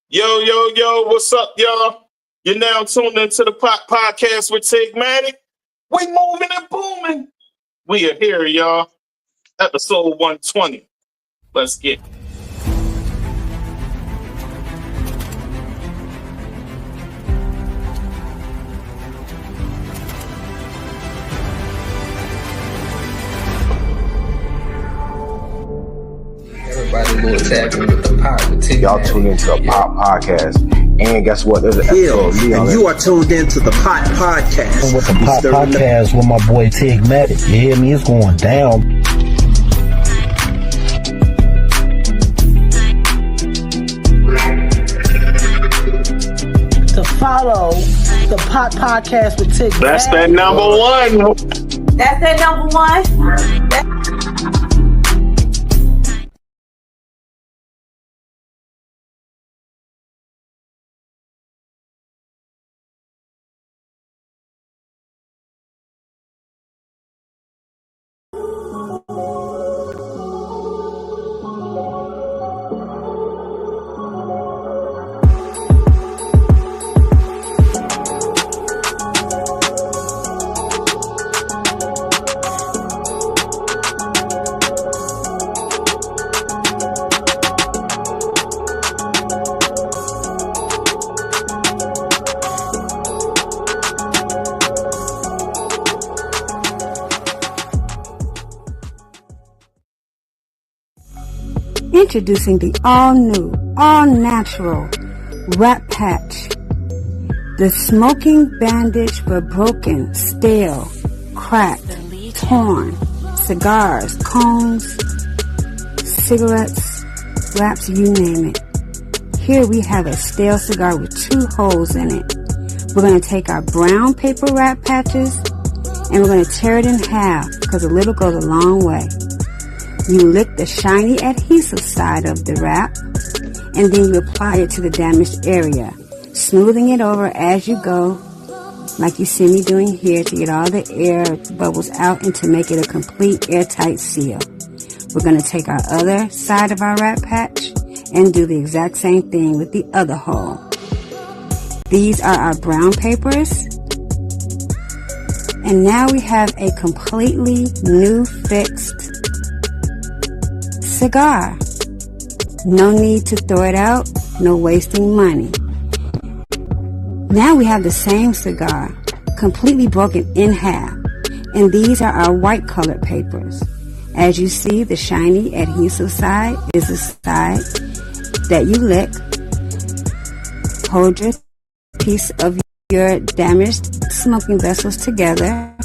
Yo, yo, yo, what's up, y'all? You're now tuned into the podcast with Tigmatic. We moving and booming. We are here, y'all. Episode 120. Let's get it. Everybody go tapping with the pop with Tigmatic. Y'all tune into the Pop Podcast. And guess what? There's an episode of me on and it. you are tuned into the Pop Podcast. And with the Pop Podcast with my boy Tigmatic. You hear me? It's going down. To follow the Pop Podcast with Tigmatic. That's that number one. That's that number one. Introducing the all-new, all-natural Wrap Patch. The smoking bandage for broken, stale, cracked, torn cigars, cones, cigarettes, wraps, you name it. Here we have a stale cigar with 2 holes in it. We're going to take our brown paper wrap patches and we're going to tear it in half because a little goes a long way. You lick the shiny adhesive side of the wrap, and then you apply it to the damaged area, smoothing it over as you go, like you see me doing here, to get all the air bubbles out and to make it a complete airtight seal. We're going to take our other side of our wrap patch and do the exact same thing with the other hole. These are our brown papers, and now we have a completely new fixed cigar. No need to throw it out, no wasting money. Now we have the same cigar, completely broken in half, and these are our white colored papers. As you see, the shiny adhesive side is the side that you lick. Hold your piece of your damaged smoking vessels together.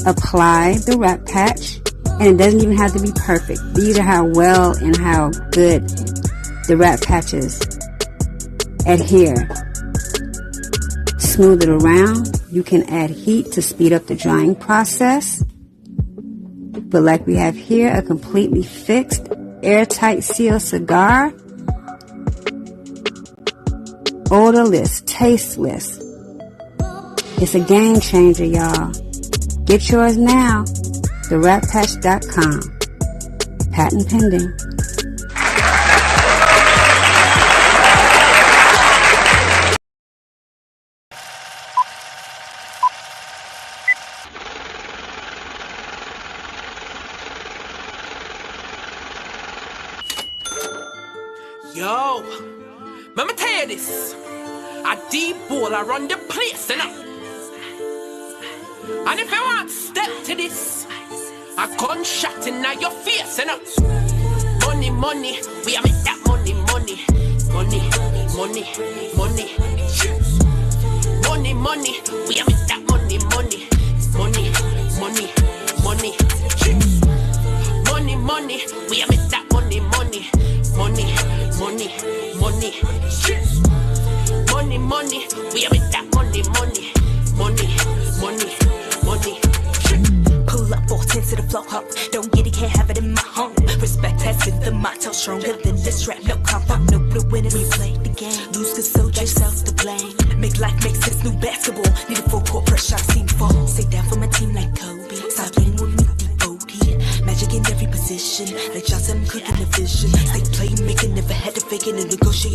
Apply the wrap patch. And it doesn't even have to be perfect. These are how well and how good the wrap patches adhere. Smooth it around. You can add heat to speed up the drying process. But like we have here, a completely fixed, airtight seal cigar. Odorless, tasteless. It's a game changer, y'all. Get yours now. TheWrapPatch.com. Patent pending. Yo, let me tell you this. I D.I.V.A, I run the place, you know. And if you want to step to this, a gunshot in your face, you know. Money, money, we are make that money, money, money, money, money. Money, money, we are make that money, money, money, money, money. Money, money, we are make that money, money, money, money, money. Money, money, we are make that money, money, money, money, money. Pull up 410 to the flow, ho. Don't get it, can't have it in my home. Respect has been the motto, stronger than this rap. No comfort, no blue winners. We play the game, lose cause so yourself to blame. Make life make sense, new basketball. Need a full court press, I've seen fall. Stay down for my team like Kobe. Stop playing with me, D.I.V.A. Magic in every position, like Johnson cooking the vision. Stay play making, never had to fake it and negotiate.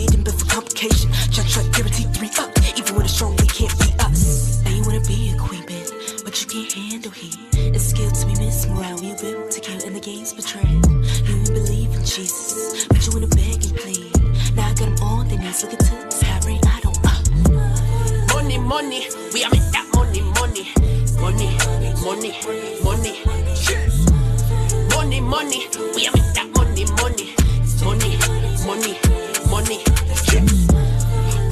money. We are make that money, money, money, money, money. Money, money. We are make that money, money, money, money, money.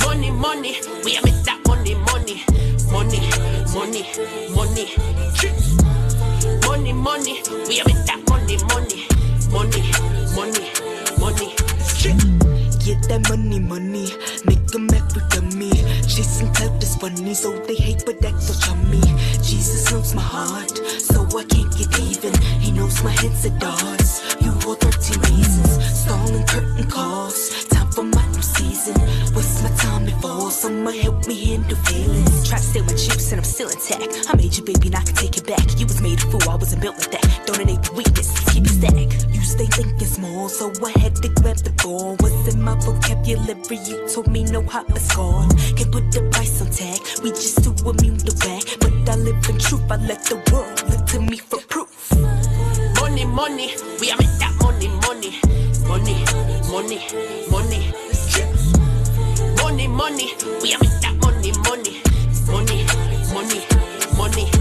Money, money. We are make that money, money, money, money, money. Money, money. We are make that money, money, money, money, money. Get that money, money, make them act with me. Chasing clout is funny, so they hate, but that don't on me. Jesus knows my heart, so I can't get even. He knows my head's a dance. You hold 13 reasons, stalling curtain calls. Time for my new season. What's my time before? Someone help me handle feelings. Try to steal my chips and I'm still intact. I made you, baby, and I can take it back. You was made a fool, I wasn't built like that. Don't enable weakness, keep it stack. You stay thinking small, so I had to grab the ball. What's in my vocabulary? You told me no hot is gone. Can't put the price on tag. We just too immune to back. But I live in truth. I let the world look to me for proof. Money, money. We are make that money, money, money, money, money. Money, money. We are make that money, money, money, money, money.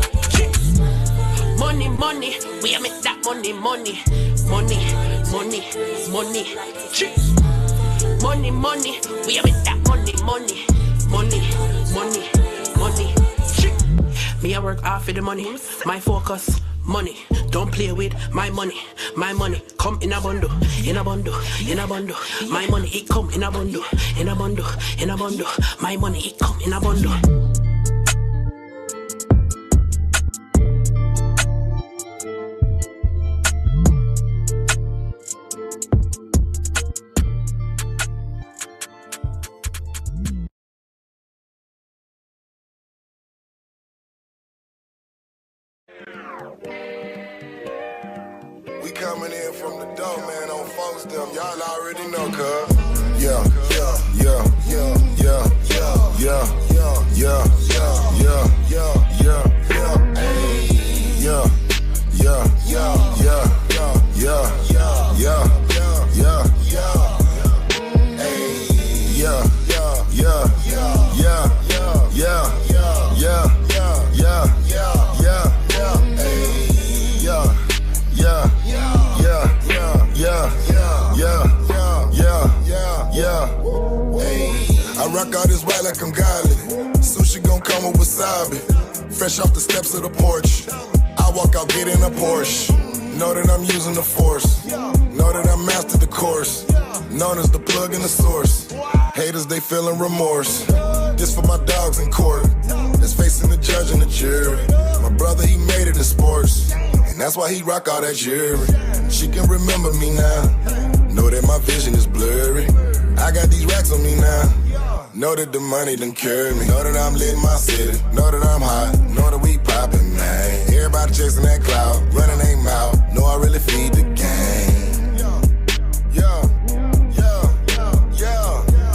Money, money. We are make that money, money, money, money, money. Money, money, we are make that money, money, money, money, money. Me I work hard for the money, my focus, money. Don't play with my money come in a bundle, in a bundle, in a bundle. My money it come in a bundle, in a bundle, in a bundle. My money it come in a bundle. We coming in from the door, man, on folks them. Y'all already know, cuz. Yeah, yeah, yeah, yeah, yeah, yeah, yeah, yeah, yeah, yeah, yeah, yeah, yeah, hey, yeah, yeah, yeah, yeah, yeah, yeah, yeah, yeah, yeah, yeah, hey, yeah, yeah, yeah, yeah, yeah, yeah, yeah, yeah, yeah, yeah, yeah, yeah, hey, yeah. Yeah, yeah, yeah, yeah, yeah, yeah, yeah, yeah. Hey, I rock all this white like I'm godly. Sushi gon' come with wasabi. Fresh off the steps of the porch. I walk out, get in a Porsche. Know that I'm using the force. Know that I mastered the course. Known as the plug and the source. Haters, they feeling remorse. This for my dogs in court. That's facing the judge and the jury. My brother, he made it in sports. And that's why he rock all that jewelry. She can remember me now. Know that my vision is blurry. I got these racks on me now. Know that the money done carry me. Know that I'm lit in my city. Know that I'm hot. Know that we poppin', man. Everybody chasing that cloud. Running their mouth. Know I really feed the game. Yeah, yeah, yeah.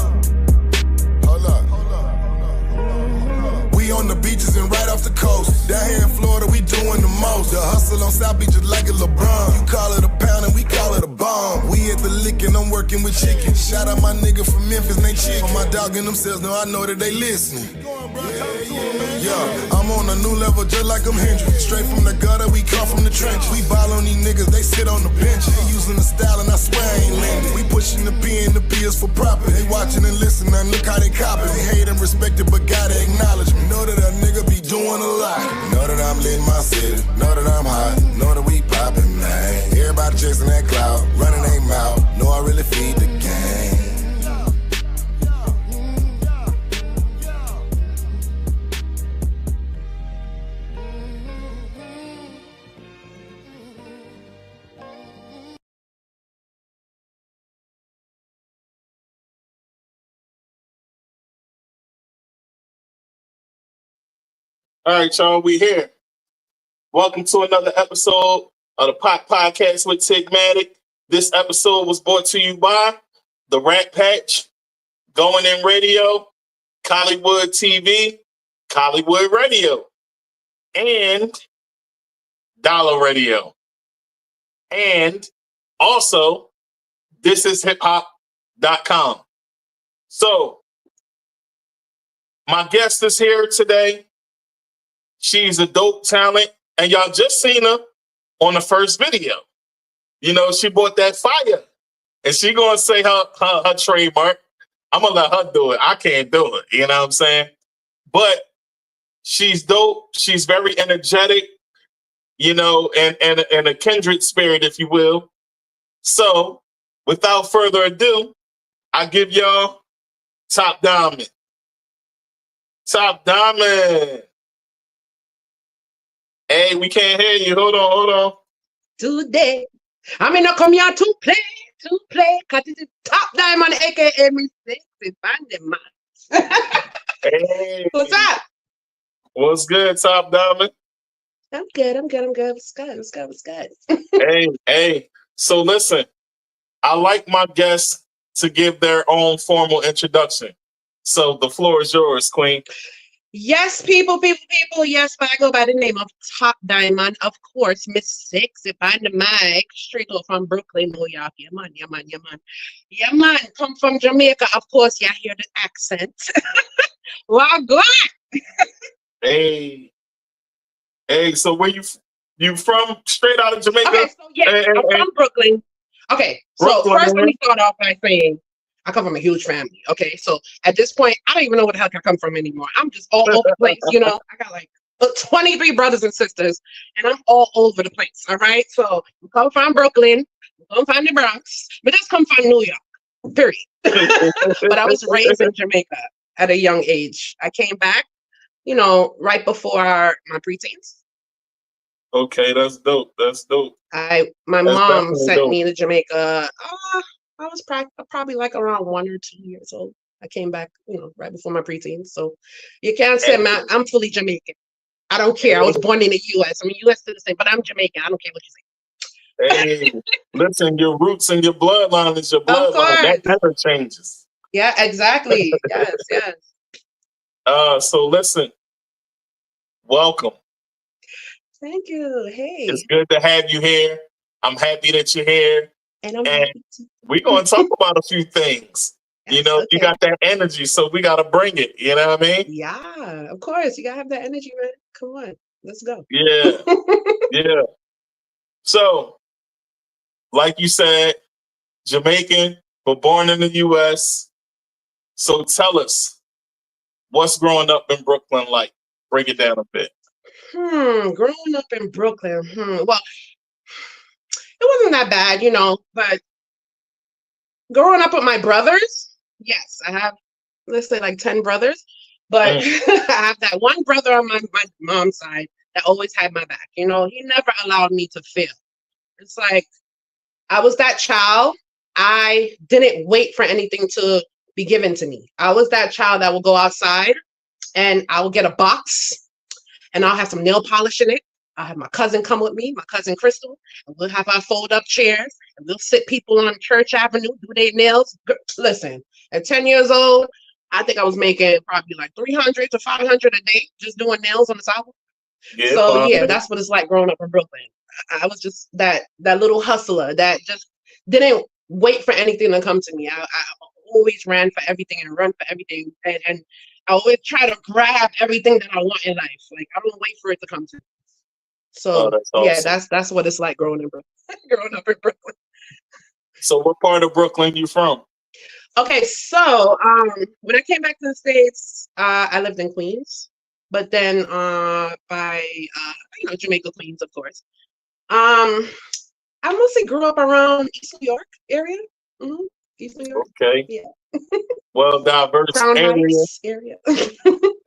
Hold up. We on the beaches and right off the coast. Down here in Florida, we doing the most. The hustle on South Beach is like a LeBron. You call it a pound and we call it a bomb. We at the lick and I'm working with chicken. Shout out my nigga from Memphis, they chicken. My dog and themselves know I know that they listening. Yeah, I'm on a new level just like I'm Hendrix. Straight from the gutter, we come from the trenches. We ball on these niggas, they sit on the bench. They using the style and I swear I ain't lending. We pushing the P and the P is for profit. They watching and listening, now look how they copy. They hate and respect it, but gotta acknowledge me. Know that a nigga be doing a lot. Know that I'm lit in my city. Know that I'm hot. Know that we poppin', man. Everybody chasing that cloud, running their mouth. Know I really feed the game. All right, y'all, we here. Welcome to another episode of the Pop Podcast with Tigmatic. This episode was brought to you by The Rat Patch, Going In Radio, Collywood TV, Collywood Radio, and Dollar Radio. And also, thisishiphop.com. So, My guest is here today. She's a dope talent, and y'all just seen her on the first video. You know, she bought that fire, and she gonna say her trademark. I'm gonna let her do it. I can't do it. You know what I'm saying? But she's dope. She's very energetic. You know, and a kindred spirit, if you will. So, without further ado, I give y'all Top Diamond. Top Diamond. Hey, we can't hear you. Hold on. Today, I mean, I come here to play, cause it's Top Diamond, aka me sexy Pon Di Mic. Hey. What's up? What's good, Top Diamond? I'm good. What's good? Hey. So listen, I like my guests to give their own formal introduction. So the floor is yours, Queen. Yes, people. Yes, but I go by the name of Top Diamond, of course, Miss Sexy Pon Di Mic, straight up from Brooklyn, New York. Yeah, man. Come from Jamaica, of course. Yeah, hear the accent. Well, good. Hey. So where you from? Straight out of Jamaica? Okay, so yeah, I'm from Brooklyn. Okay, so first let me start off by saying I come from a huge family. Okay, so at this point, I don't even know where the heck I come from anymore. I'm just all over the place. You know, I got like 23 brothers and sisters, and I'm all over the place. All right, so we come from Brooklyn, we come from the Bronx, but just come from New York. Period. But I was raised in Jamaica at a young age. I came back, you know, right before my preteens. Okay, that's dope. My mom sent me to Jamaica. I was probably like around 1 or 2 years old. I came back, you know, right before my preteens. So you can't say I'm fully Jamaican. I don't care. I was born in the U.S. I mean, U.S. citizen, but I'm Jamaican. I don't care what you say. Hey, listen, your roots and your bloodline is your bloodline. That never changes. Yeah, exactly. Yes. So listen, welcome. Thank you. Hey. It's good to have you here. I'm happy that you're here. And I'm happy too. We're going to talk about a few things. Yes, you know, okay. You got that energy, so we got to bring it. You know what I mean? Yeah, of course. You got to have that energy, man. Come on. Let's go. Yeah. Yeah. So, like you said, Jamaican, but born in the U.S. So tell us, what's growing up in Brooklyn like? Break it down a bit. Growing up in Brooklyn. Well, it wasn't that bad, you know, but growing up with my brothers, yes, I have, let's say like 10 brothers, but I have that one brother on my mom's side that always had my back. You know, he never allowed me to fail. It's like, I was that child. I didn't wait for anything to be given to me. I was that child that will go outside and I will get a box and I'll have some nail polish in it. I'll have my cousin come with me, my cousin Crystal, and we'll have our fold-up chairs, and we'll sit people on Church Avenue, do their nails. Listen, at 10 years old, I think I was making probably like 300 to 500 a day just doing nails on the sidewalk. Yeah, so yeah, that's what it's like growing up in Brooklyn. I was just that little hustler that just didn't wait for anything to come to me. I always ran for everything and run for everything, and I always try to grab everything that I want in life. Like I don't wait for it to come to me. So that's awesome. Yeah, that's what it's like growing up in Brooklyn. So what part of Brooklyn you from? Okay, so when I came back to the States, I lived in Queens, but then by Jamaica, Queens, of course. I mostly grew up around East New York area. Mm-hmm. East New York. Okay. Yeah. Well diverse area.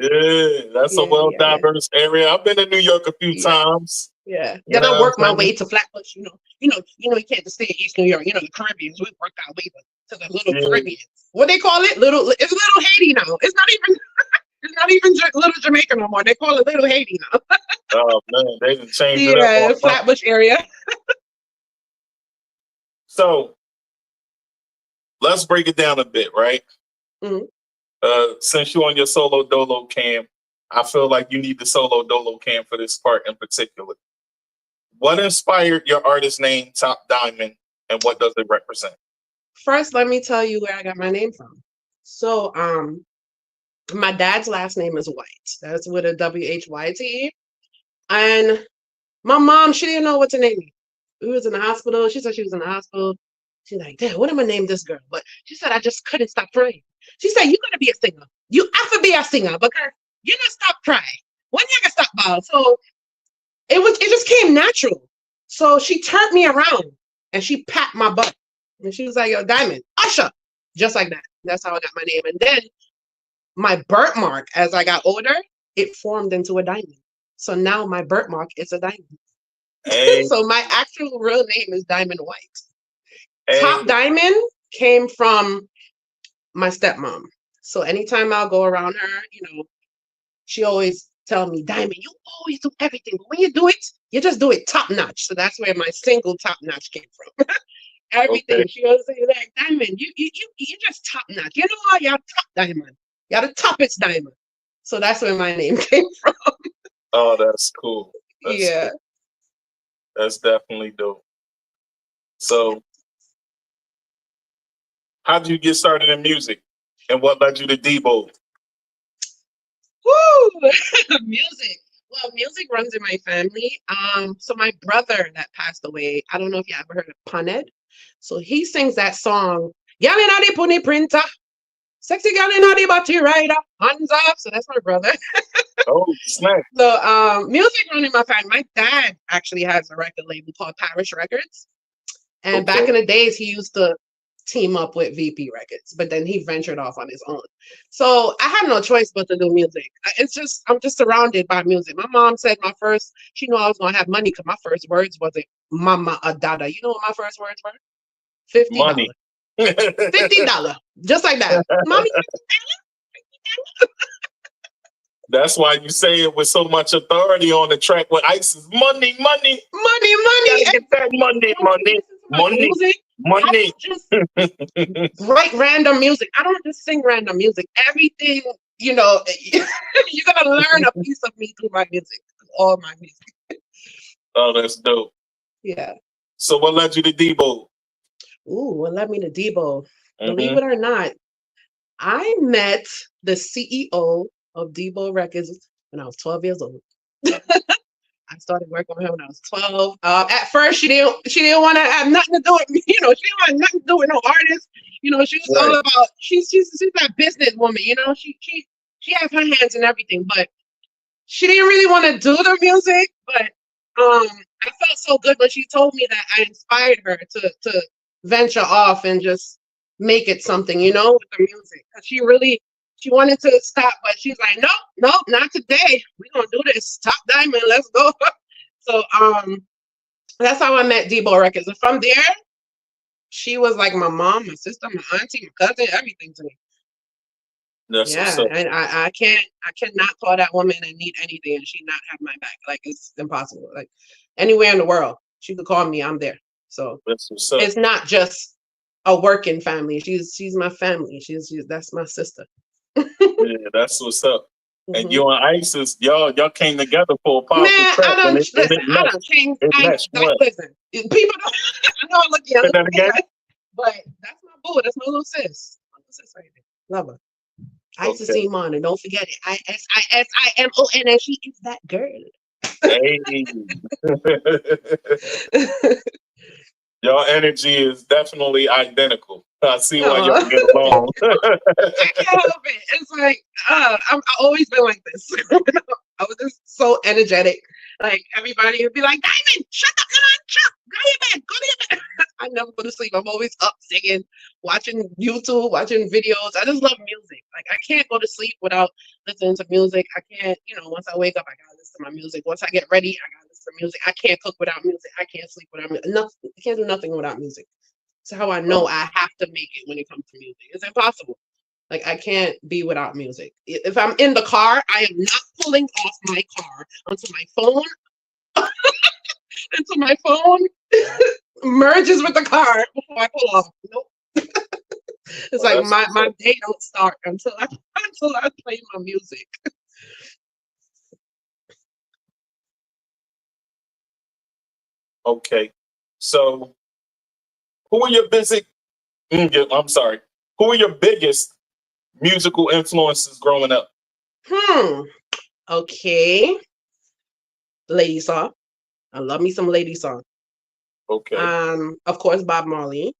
Yeah, that's a diverse area. I've been to New York a few times. Yeah. Then I worked my way to Flatbush. You can't just stay in East New York. You know, the Caribbeans. We worked our way to the little Caribbean. What they call it? It's little Haiti now. It's not even little Jamaica no more. They call it little Haiti now. Oh man, they done changed it up. Yeah, Flatbush area. So let's break it down a bit, right? Mm-hmm. Since you're on your solo dolo cam, I feel like you need the solo dolo cam for this part in particular. What inspired your artist name, Top Diamond, and what does it represent? First, let me tell you where I got my name from. So, My dad's last name is White. That's with a W-H-Y-T. And my mom, she didn't know what to name me. We was in the hospital. She said she was in the hospital. She's like, Dad, what am I name this girl? But she said, I just couldn't stop crying. She said, you're going to be a singer. You have to be a singer because you're going to stop crying. When you going to stop bawling? So it just came natural. So she turned me around and she pat my butt. And she was like, yo, Diamond, Usher. Just like that. That's how I got my name. And then my birthmark, as I got older, it formed into a diamond. So now my birthmark is a diamond. Hey. So my actual real name is Diamond White. Hey. Top Diamond came from my stepmom. So anytime I'll go around her, she always tell me, Diamond, you always do everything. But when you do it, you just do it top notch. So that's where my single top notch came from. Everything. Okay. She always say, like, Diamond, you just top notch. You know what? You're top diamond. You're the toppest diamond. So that's where my name came from. Oh, that's cool. Yeah. Cool. That's definitely dope. So, how did you get started in music? And what led you to D.I.V.A? Woo! Music. Well, music runs in my family. So my brother that passed away, I don't know if you ever heard of Pon Di Mic. So he sings that song, Gal inna the pony printer, sexy gal inna the body rider, hands up. So that's my brother. Oh, snap. So music running in my family. My dad actually has a record label called Parish Records. And back in the days, he used to team up with VP Records, but then he ventured off on his own. So I had no choice but to do music. I'm just surrounded by music. My mom said she knew I was going to have money because my first words wasn't mama or dada. You know what my first words were? $50. Money. $50. Just like that. Mommy, $50? That's why you say it with so much authority on the track with ISIS. Money, money. Money, money. Get that money, money. Money. Music. Money. Just write random music. I don't just sing random music. Everything, you're gonna learn a piece of me through my music. All my music. Oh, that's dope. Yeah. So what led you to D.I.V.A? Ooh, what led me to D.I.V.A? Believe it or not, I met the CEO of D.I.V.A Records when I was 12 years old. I started working with her when I was 12. At first, she didn't want to have nothing to do with me. She didn't want nothing to do with no artist. She was all about she's that businesswoman. She has her hands in everything, but she didn't really want to do the music. But I felt so good when she told me that. I inspired her to venture off and just make it something, with the music. She wanted to stop, but she's like, no, not today. We're gonna do this. Top Diamond, let's go. So that's how I met D.I.V.A Records. And from there, she was like my mom, my sister, my auntie, my cousin, everything to me. That's and I cannot call that woman and need anything and she not have my back. Like, it's impossible. Like, anywhere in the world, she could call me, I'm there. So it's not just a working family. She's my family. That's my sister. Yeah, that's what's up. And you and ISIS, y'all came together for a powerful track. I don't change. Listen, people don't. I know I look young, but that's my boo. That's my little sis. My little sis right there. Love her. ISIS Iman, and don't forget it. ISISIMON, she is that girl. Hey. Your energy is definitely identical. I see why y'all get along. I can't help it. It's like I've always been like this. I was just so energetic. Like, everybody would be like, Diamond, shut up, shut. Go to your bed. Go to your bed. I never go to sleep. I'm always up singing, watching YouTube, watching videos. I just love music. Like, I can't go to sleep without listening to music. I can't, once I wake up, I gotta listen to my music. Once I get ready, I gotta listen to music. I can't cook without music. I can't sleep without music. Nothing. I can't do nothing without music. That's how I know I have to make it when it comes to music. It's impossible. Like, I can't be without music. If I'm in the car, I am not pulling off my car until my phone merges with the car before I pull off. Nope. It's like my day don't start until I play my music. Okay, so who are your biggest musical influences growing up? Okay. Lady Saw. I love me some Lady Saw. Okay. Of course, Bob Marley.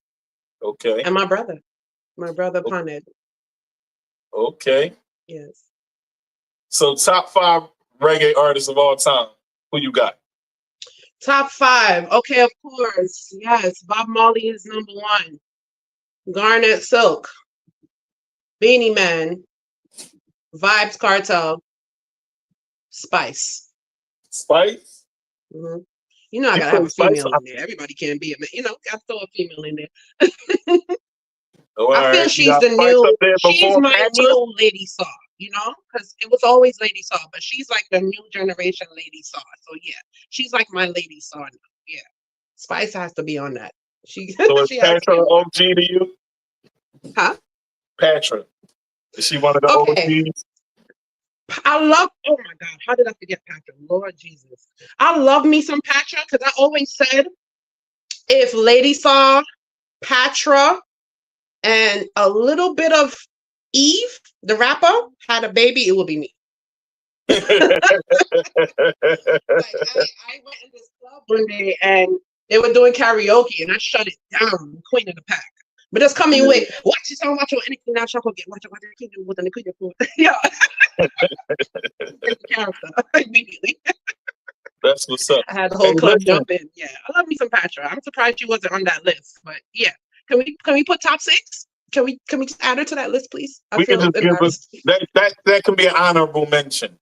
Okay. And my brother Pon Di. Okay. Yes. So top 5 reggae artists of all time. Who you got? Top 5. Okay, of course. Yes, Bob Marley is number 1. Garnet Silk, Beanie Man, Vibes Cartel, Spice. Spice? Mm-hmm. You know I You gotta have put a Spice female on? in there. Everybody can't be a man. You know, gotta throw a female in there. Oh, I feel right. You she's got the Spice up new, there she's before my Patra? new Lady Saw, you know? Because it was always Lady Saw, but she's like the new generation Lady Saw. So yeah, she's like my Lady Saw now. Yeah. Spice has to be on that. She So is she has to be Patra on OG to you? that. Huh? Patra. Is she one of the Okay. OGs? I love, oh my God, how did I forget Patra? Lord Jesus. I love me some Patra because I always said if Lady Saw, Patra, and a little bit of Eve, the rapper, had a baby, it would be me. Like I went in this club one day and they were doing karaoke and I shut it down, Queen of the Pack. But just coming with, watch this on, watch anything now, Shako get, watch it, with the food. Yeah. Break the character immediately. That's what's up. I had the whole Hey, club listen. jump in. Yeah, I love me some Patra. I'm surprised she wasn't on that list, but yeah. Can we put top 6? Can we just add her to that list, please? We can just give us that can be an honorable mention.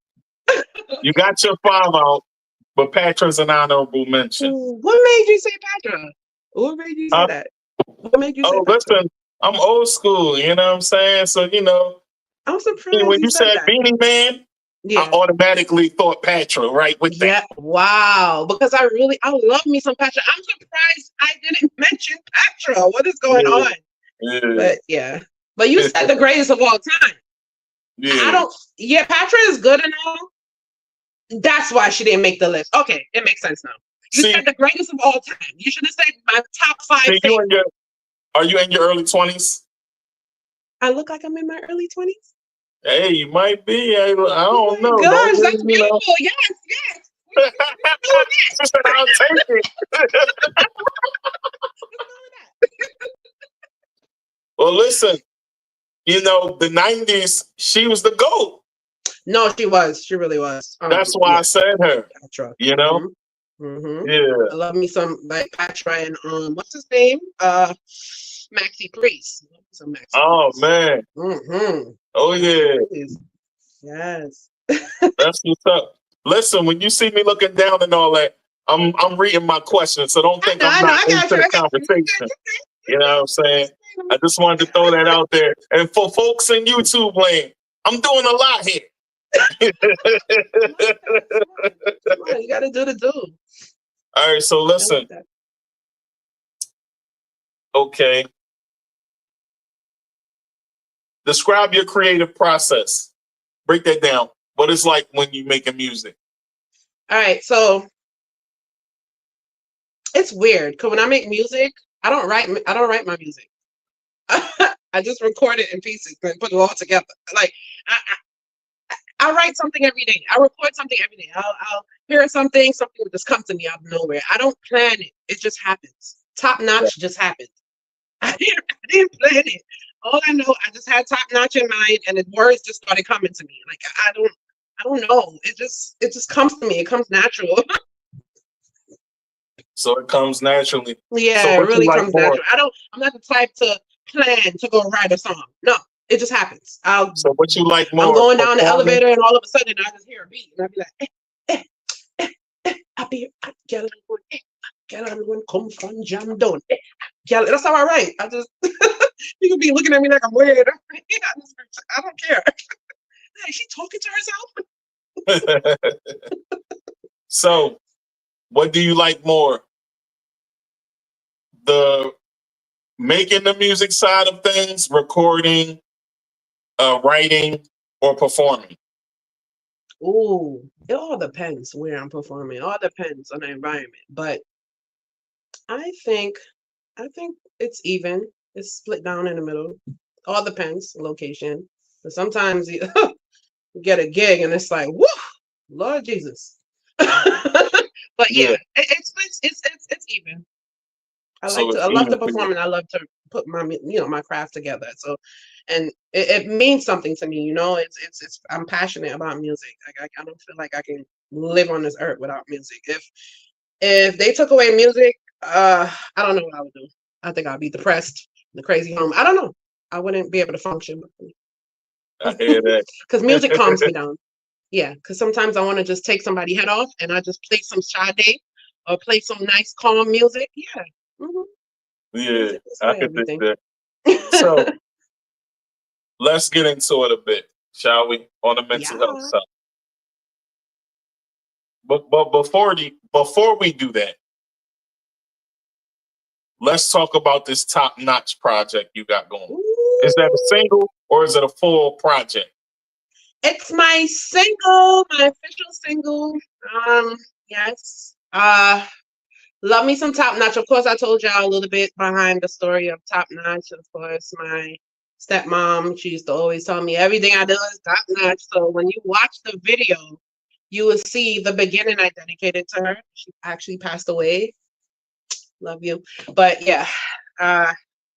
You got your 5 out, but Patra's an honorable mention. What made you say Patra? What made you say that? What made you say Patra? Listen, I'm old school, you know what I'm saying? So, you know, I'm surprised when you said that. Beanie Man, I automatically thought Patra right with that. Yeah, wow. Because I love me some Patra. I'm surprised I didn't mention Patra. What is going on? Yeah. But yeah. But you said the greatest of all time. Yeah. Patra is good and all. That's why she didn't make the list. Okay, it makes sense now. You said the greatest of all time. You should have said my top 5 favorites. Are you in your early 20s? I look like I'm in my early 20s. Hey, you might be. I don't know. Gosh, that's beautiful. Yes. She said, I'll take it. Well, listen, you know, the 90s, she was the GOAT. No, she was. She really was. That's why I said her. Patra. You know? Mm-hmm. Yeah. I love me some like Patra and what's his name? Maxi Priest. Oh man. Mm-hmm. Oh yeah. Yes. That's what's up. Listen, when you see me looking down and all that, I'm reading my questions, so don't think I'm not into the conversation. You know what I'm saying? I just wanted to throw that out there. And for folks in YouTube land, I'm doing a lot here. You gotta do the do. All right, so listen. Okay. Describe your creative process. Break that down. What it's like when you making music. All right, so it's weird because when I make music, I don't write my music. I just record it in pieces and put it all together. Like I write something every day. I record something every day. I'll hear something will just come to me out of nowhere. I don't plan it. It just happens. Top notch just happened. I didn't plan it. All I know, I just had top notch in mind, and the words just started coming to me. Like I don't know. It just comes to me. It comes natural. So it comes naturally. Yeah, so it really like comes more? natural. I'm not the type to plan to go write a song. No, it just happens. So what you like more? I'm going down the elevator, and all of a sudden, I just hear a beat, and I'll be like, I'll be girl, I'm going come from jam down. Girl, that's how I write. I just you could be looking at me like I'm weird. I don't care. Is she talking to herself? So, what do you like more? The making the music side of things, recording, writing, or performing? Ooh, it all depends where I'm performing. It all depends on the environment. But I think it's even. It's split down in the middle. All depends location. But sometimes get a gig, and it's like, whoo, Lord Jesus. But yeah, it's even. I love to perform, and I love to put my my craft together. So, and it means something to me. It's I'm passionate about music. Like I don't feel like I can live on this earth without music. If they took away music, I don't know what I would do. I think I'd be depressed, in the crazy home. I don't know. I wouldn't be able to function. I hear that. Because music calms me down. Yeah, because sometimes I want to just take somebody's head off and I just play some Sade or play some nice calm music. Yeah. Mm-hmm. Yeah, I can think that. So let's get into it a bit, shall we? On the mental health side. But before we do that, let's talk about this Top Notch project you got going. Ooh. Is that a single or is it a full project? It's my single, my official single. Yes. Love me some Top Notch. Of course, I told y'all a little bit behind the story of Top Notch. Of course, my stepmom, she used to always tell me everything I do is top notch. So when you watch the video, you will see the beginning I dedicated to her. She actually passed away. Love you. But yeah,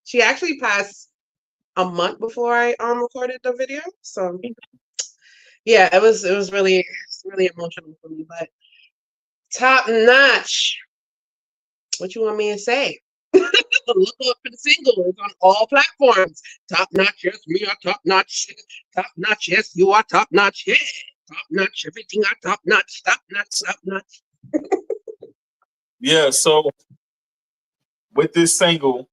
she actually passed a month before I recorded the video. So yeah, it was really emotional for me. But Top Notch. What you want me to say? Look up for the single. It's on all platforms. Top Notch, yes, we are top notch. Top Notch, yes, you are top notch. Yeah, top notch. Everything are top notch. Top notch. Top notch. Yeah. So with this single,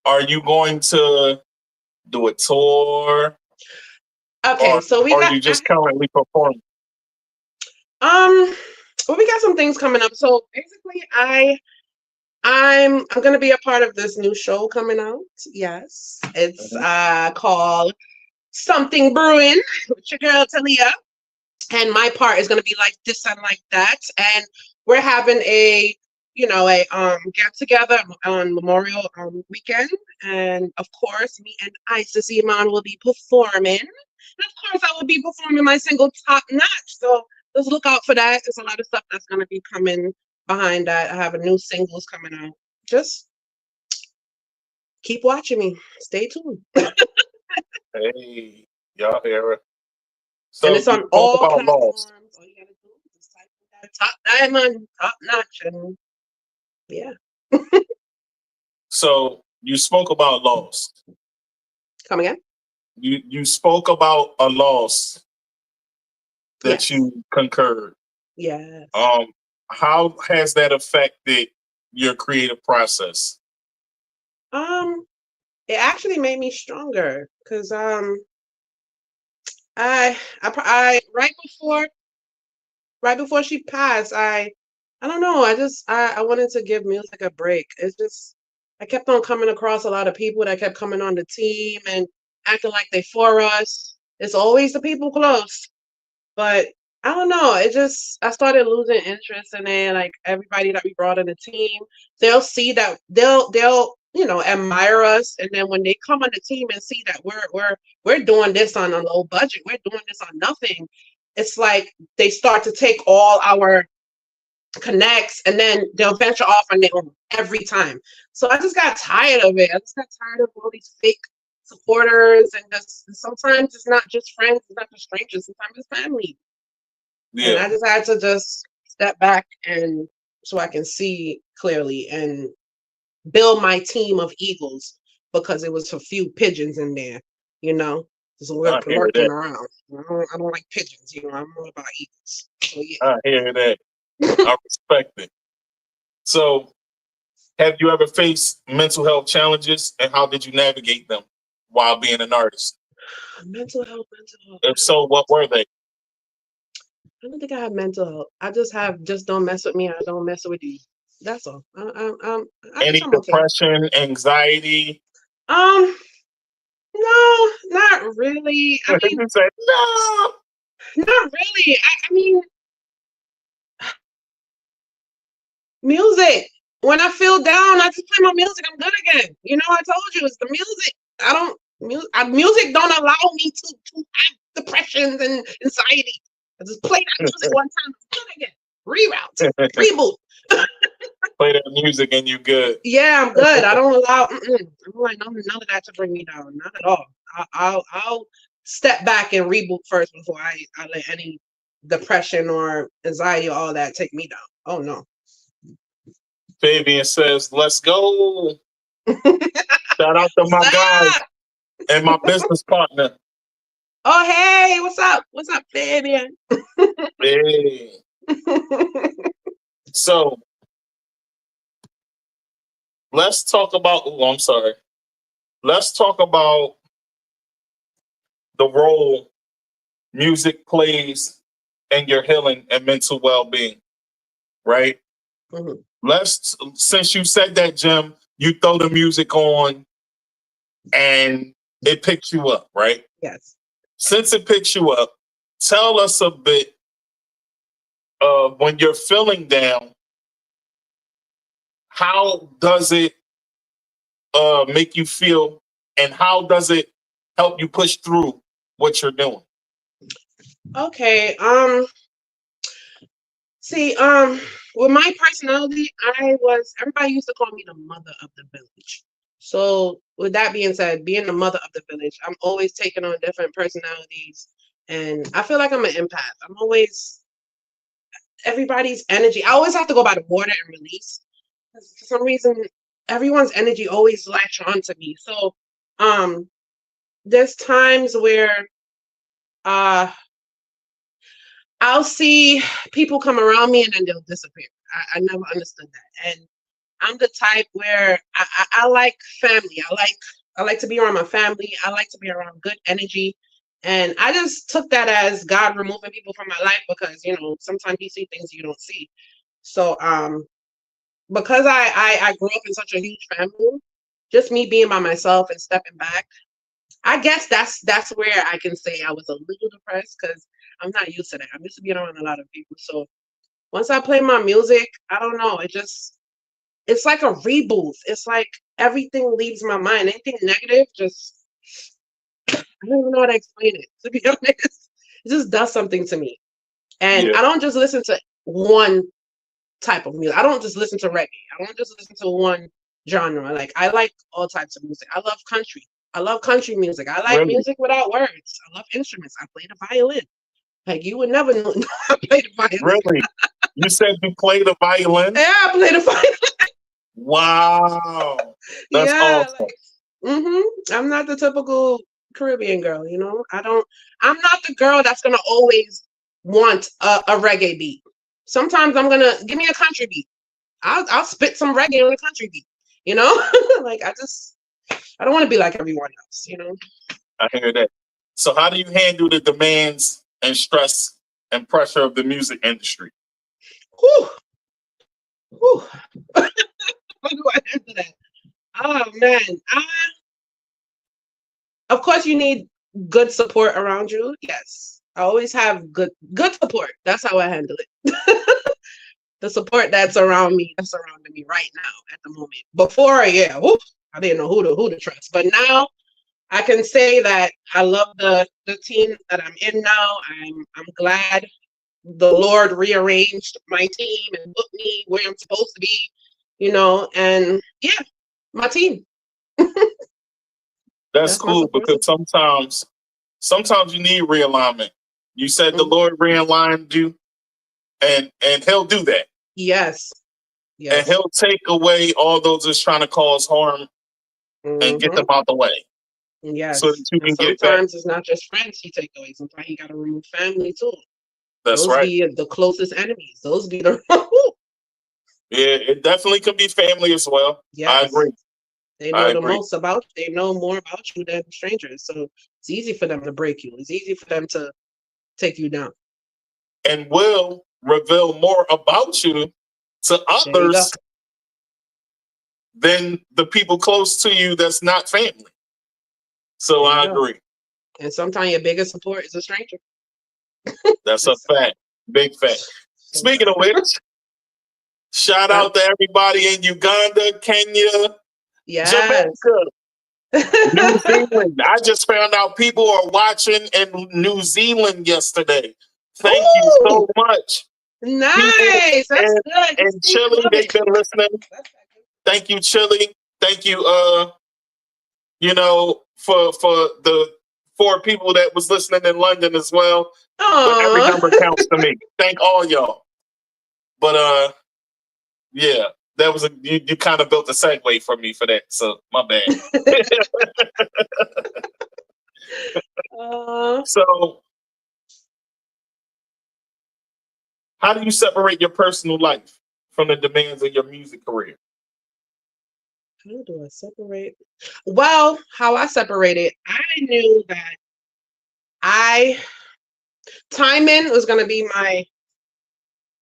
are you going to do a tour? Okay, so are you just currently performing? Well, we got some things coming up. So basically, I'm gonna be a part of this new show coming out. Yes, it's called Something Brewing with your girl Talia, and my part is gonna be like this and like that. And we're having a get together on Memorial weekend, and of course, me and Isis Iman will be performing. And of course, I will be performing my single Top Notch. So just look out for that. There's a lot of stuff that's going to be coming behind that. I have a new singles coming out. Just keep watching me. Stay tuned. Hey, y'all hear it. So and it's on all platforms. Lost. All you got to do is just type in that Top Diamond, Top Notch, and yeah. So you spoke about Lost. Come again? You spoke about a loss that you concurred. Yes. How has that affected your creative process? It actually made me stronger because I right before she passed, I don't know, I wanted to give music a break. It's just I kept on coming across a lot of people that kept coming on the team and acting like they for us. It's always the people close. But I don't know. I started losing interest in it. Like everybody that we brought in the team, they'll see that they'll admire us, and then when they come on the team and see that we're doing this on a low budget, we're doing this on nothing. It's like they start to take all our connects, and then they'll venture off on their own every time. So I just got tired of it. I just got tired of all these fake supporters, and just sometimes it's not just friends, it's not just strangers, sometimes it's family. Yeah. And I just had to just step back and so I can see clearly and build my team of eagles, because it was a few pigeons in there, just lurking around. I don't like pigeons, I'm more about eagles. So yeah. I hear that. I respect it. So have you ever faced mental health challenges, and how did you navigate them while being an artist? Mental health. If so, what were they? I don't think I have mental health. I just have don't mess with me. I don't mess with you. That's all. Any depression, okay. Anxiety? No, not really. I mean, you said no. Not really. I mean, music. When I feel down, I just play my music. I'm good again. I told you it's the music. Music don't allow me to have depressions and anxiety. I just play that music one time, do it again. Reroute, reboot. Play that music and you good. Yeah, I'm good. I don't allow. I'm like none of that to bring me down. Not at all. I'll step back and reboot first before I let any depression or anxiety or all that take me down. Oh no. Fabian says, "Let's go." Shout out to my guys and my business partner. Oh hey, what's up? What's up, Fabian? Hey. So let's talk about. Oh, I'm sorry. Let's talk about the role music plays in your healing and mental well-being. Right? Mm-hmm. Since you said that, Jim, you throw the music on and it picks you up, right? Yes. Since it picks you up, tell us a bit of when you're feeling down, how does it make you feel, and how does it help you push through what you're doing? Okay. See, with my personality, everybody used to call me the mother of the village. So with that being said, being the mother of the village, I'm always taking on different personalities. And I feel like I'm an empath. I'm always everybody's energy. I always have to go by the water and release. For some reason, everyone's energy always latch on to me. So there's times where I'll see people come around me and then they'll disappear. I never understood that. And I'm the type where I like family. I like to be around my family. I like to be around good energy. And I just took that as God removing people from my life because, sometimes you see things you don't see. So because I grew up in such a huge family, just me being by myself and stepping back, I guess that's where I can say I was a little depressed because I'm not used to that. I'm used to being around a lot of people. So once I play my music, I don't know. It's like a reboot. It's like everything leaves my mind. Anything negative, I don't even know how to explain it, to be honest. It just does something to me. And I don't just listen to one type of music. I don't just listen to reggae. I don't just listen to one genre. Like I like all types of music. I love country. I love country music. I like music without words. I love instruments. I play the violin. Like you would never know I play the violin. Really? You said you play the violin? Yeah, I play the violin. Wow. That's awesome. I'm not the typical Caribbean girl, I'm not the girl that's gonna always want a reggae beat. Sometimes I'm gonna give me a country beat. I'll spit some reggae on a country beat, like I don't want to be like everyone else, I hear that. So how do you handle the demands and stress and pressure of the music industry? Whew. How do I handle that? Oh man. Of course you need good support around you. Yes. I always have good support. That's how I handle it. The support that's surrounding me right now at the moment. Before, I didn't know who to trust. But now I can say that I love the team that I'm in now. I'm glad the Lord rearranged my team and put me where I'm supposed to be, and my team. That's cool because sometimes you need realignment. You said the Lord realigned you, and he'll do that. Yes. And he'll take away all those that's trying to cause harm and get them out the way. Yes. So that you can get sometimes it's not just friends he take away. Sometimes you got to remove family too. That's right. Those be the closest enemies. Those be the. Yeah, it definitely can be family as well. Yes. I agree. They know most about you. They know more about you than strangers. So it's easy for them to break you. It's easy for them to take you down. And will reveal more about you to others than the people close to you that's not family. So I agree. And sometimes your biggest support is a stranger. That's a fact. Big fact. Speaking of which, shout out to everybody in Uganda, Kenya, Jamaica. New Zealand. I just found out people are watching in New Zealand yesterday. Thank you so much. Nice. That's good. And Chile, they've been listening. Thank you, Chile. Thank you, for the 4 people that was listening in London as well. But every number counts to me. Thank all y'all. But yeah, that was you kind of built a segue for me for that, so my bad. So how do you separate your personal life from the demands of your music career? How do I separate? Well, how I separated, I knew that timing was going to be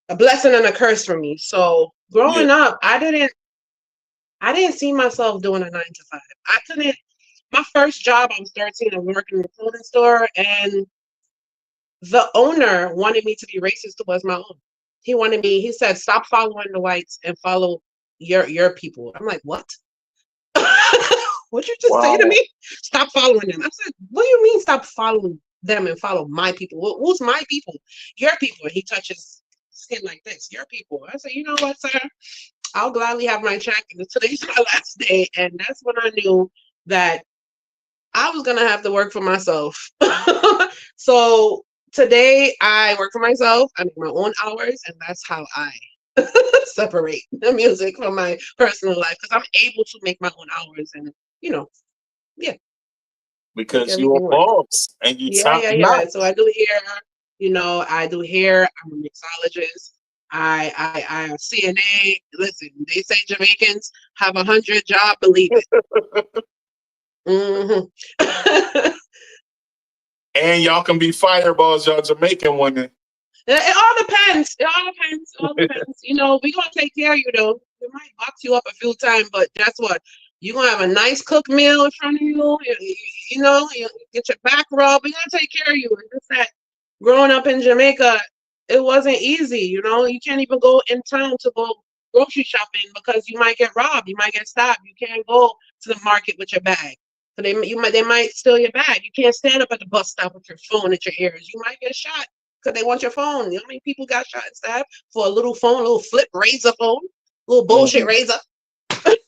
a blessing and a curse for me. So growing up, I didn't see myself doing a 9 to 5. I couldn't. My first job, I was 13 and working in a clothing store, and the owner wanted me to be racist towards my own. He said, stop following the whites and follow your people. I'm like, what? What'd you just say to me? Stop following them. I said, what do you mean stop following them and follow my people? Who's my people? Your people. He touches skin like this. Your people. I said, you know what, sir? I'll gladly have my check. And today's my last day. And that's when I knew that I was going to have to work for myself. So today I work for myself. I make my own hours. And that's how I separate the music from my personal life. Because I'm able to make my own hours. And, because you're a boss and you yeah. So I do hair, I do hair. I'm a mixologist. I CNA. Listen, they say Jamaicans have 100 jobs, believe it. And y'all can be fireballs, y'all Jamaican women. It all depends. We're gonna take care of you though. We might box you up a few times, but guess what? You're gonna have a nice cooked meal in front of you. You get your back rubbed. We're gonna take care of you. And just that growing up in Jamaica, it wasn't easy. You can't even go in town to go grocery shopping because you might get robbed, you might get stabbed. You can't go to the market with your bag. So they might steal your bag. You can't stand up at the bus stop with your phone at your ears. You might get shot because they want your phone. You know how many people got shot and stabbed for a little phone, a little flip razor phone, little bullshit razor?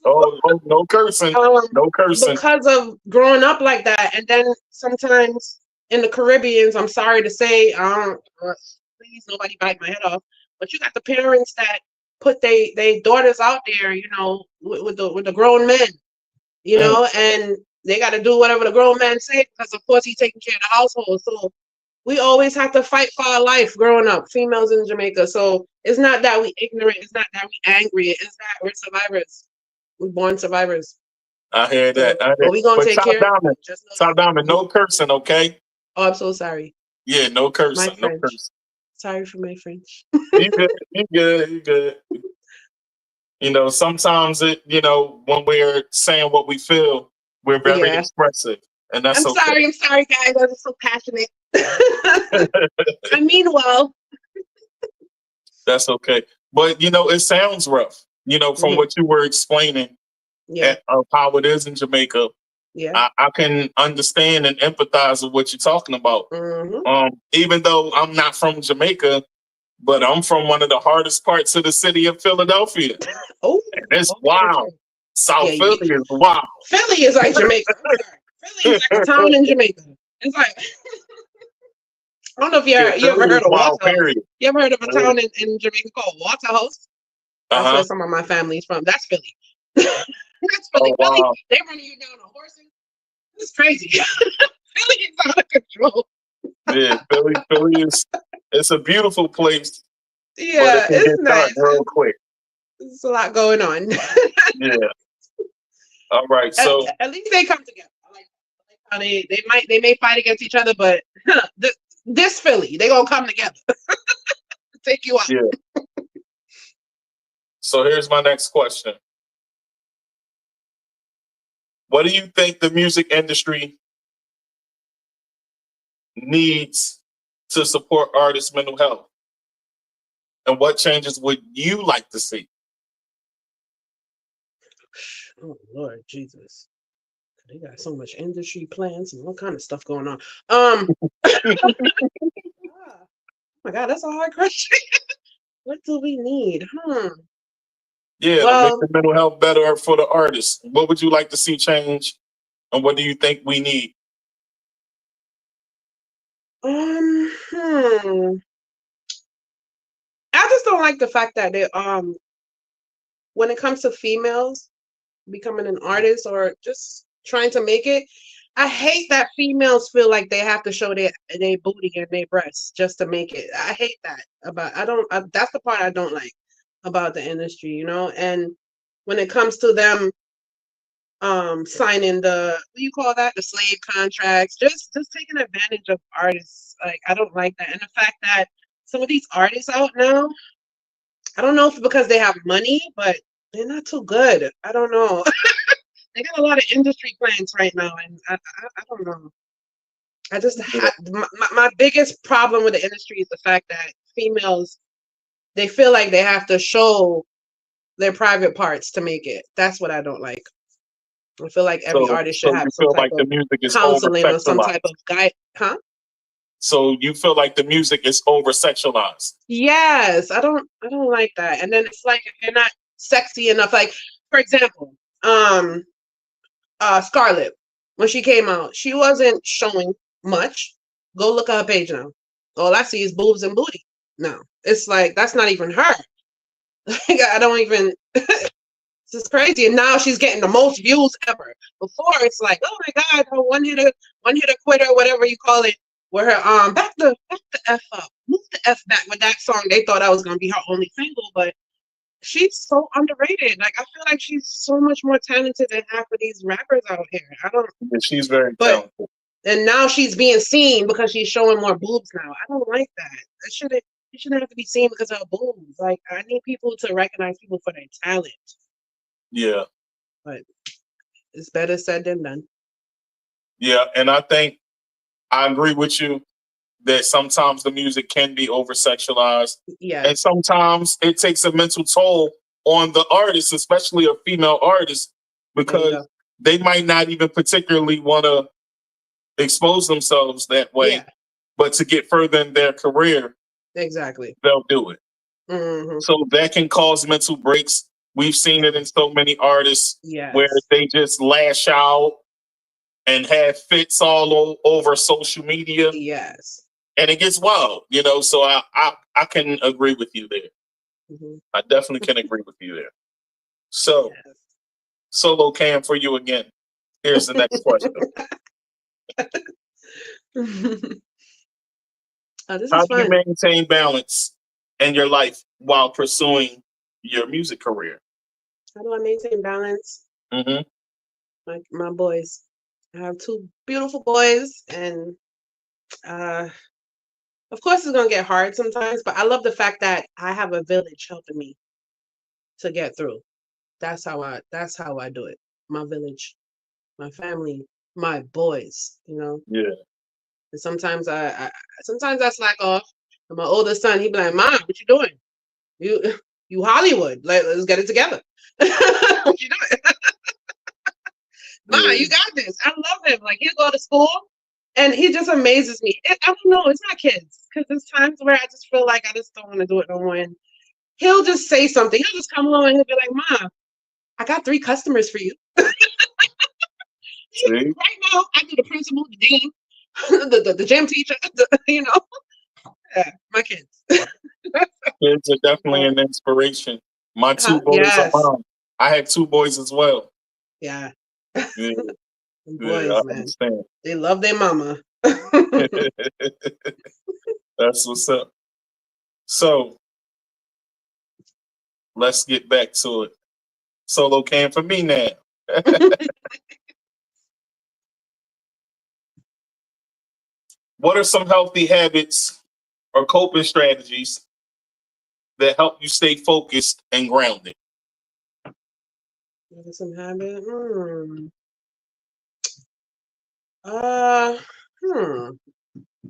Oh, no cursing. No cursing. Because of growing up like that. And then sometimes in the Caribbeans, I'm sorry to say, please nobody bite my head off, but you got the parents that put they daughters out there, with the grown men, and they got to do whatever the grown man say because of course he's taking care of the household. So we always have to fight for our life growing up, females in Jamaica. So it's not that we ignorant, it's not that we angry, it's that we're survivors. We're born survivors. I hear that. But we gonna take care of it. South Diamond, no cursing, okay? Oh, I'm so sorry. Yeah, no cursing. My No cursing. Sorry for my French. You good. Sometimes when we're saying what we feel, we're very expressive. And that's okay. I'm sorry, guys. I was so passionate. I mean well. That's okay. But it sounds rough. From what you were explaining of how it is in Jamaica. Yeah. I can understand and empathize with what you're talking about. Even though I'm not from Jamaica, but I'm from one of the hardest parts of the city of Philadelphia. Oh, and it's wild. South Philly is wild. Philly is like Jamaica. Philly is like a town in Jamaica. It's like I don't know if you ever heard of Waterhouse. You ever heard of a town in Jamaica called Waterhouse? That's where some of my family's from. That's Philly. That's Philly. Oh, wow. Philly, they running you down on horses. It's crazy. Philly is out of control. Yeah, Philly it's a beautiful place. Yeah, but it can it's get nice. real quick. There's a lot going on. Yeah. All right. So at least they come together. I like how they may fight against each other, but this Philly, they gonna come together. Take you out. Yeah. So here's my next question. What do you think the music industry needs to support artists' mental health? And what changes would you like to see? Oh, Lord Jesus. They got so much industry plans and all kind of stuff going on. Oh my God, that's a hard question. What do we need? Yeah, to make Well, the mental health better for the artists. What would you like to see change, and what do you think we need? I just don't like the fact that they when it comes to females becoming an artist or just trying to make it, I hate that females feel like they have to show their booty and their breasts just to make it. I hate that about. That's the part I don't like about the industry, you know. And when it comes to them signing the what do you call that, the slave contracts, just taking advantage of artists, like I don't like that. And the fact that some of these artists out now, I don't know if it's because they have money, but they're not too good. I don't know. They got a lot of industry plans right now, and I don't know. I just my biggest problem with the industry is the fact that females, they feel like they have to show their private parts to make it. That's what I don't like. I feel like every artist should So have you some feel type like the of music is over counseling or some type sexualized. of guide, huh? So you feel like the music is over sexualized. Yes, I don't like that. And then it's like they're not sexy enough. Like, for example, Scarlett, when she came out, she wasn't showing much. Go look at her page now. All I see is boobs and booty. No, it's like that's not even her. Like, I don't even. This is crazy. And now she's getting the most views ever. Before it's like, oh my God, her one hitter quitter, whatever you call it. Where her back the F up, move the F back with that song. They thought that was gonna be her only single, but she's so underrated. Like I feel like she's so much more talented than half of these rappers out here. I don't. Yeah, she's very But talented. and now she's being seen because she's showing more boobs now. I don't like that. It shouldn't have to be seen because of her boobs. Like I need people to recognize people for their talent. Yeah. But it's better said than done. Yeah, and I think I agree with you that sometimes the music can be over sexualized. Yeah. And sometimes it takes a mental toll on the artist, especially a female artist, because they might not even particularly want to expose themselves that way. Yeah. But to get further in their career, exactly, they'll do it. Mm-hmm. So that can cause mental breaks. We've seen it in so many artists where they just lash out and have fits all over social media. Yes. And it gets wild, you know. So I can agree with you there. Mm-hmm. I definitely can agree with you there. So, Solo Cam for you again. Here's the next question. How do you maintain balance in your life while pursuing your music career? How do I maintain balance? Mm-hmm. Like my boys. I have two beautiful boys, and of course it's gonna get hard sometimes, but I love the fact that I have a village helping me to get through. That's how I do it. My village, my family, my boys, you know. Yeah. And sometimes I slack off. And my oldest son, he be like, Mom, what you doing? You Hollywood. Like, let's get it together. What you doing? Mom, you got this. I love him. Like, he'll go to school and he just amazes me. I don't know, it's not kids. Because there's times where I just feel like I just don't want to do it no more. And he'll just say something. He'll just come home and he'll be like, Mom, I got 3 customers for you. Right now, I do the principal, the dean, the gym teacher, you know. Yeah, my kids. Kids are definitely an inspiration. My 2 boys are mom. I had 2 boys as well. Yeah. Yeah. Boys, I man. understand. They love their mama. That's what's up. So let's get back to it. Solo Cam for me now. What are some healthy habits or coping strategies that help you stay focused and grounded? What are some habits?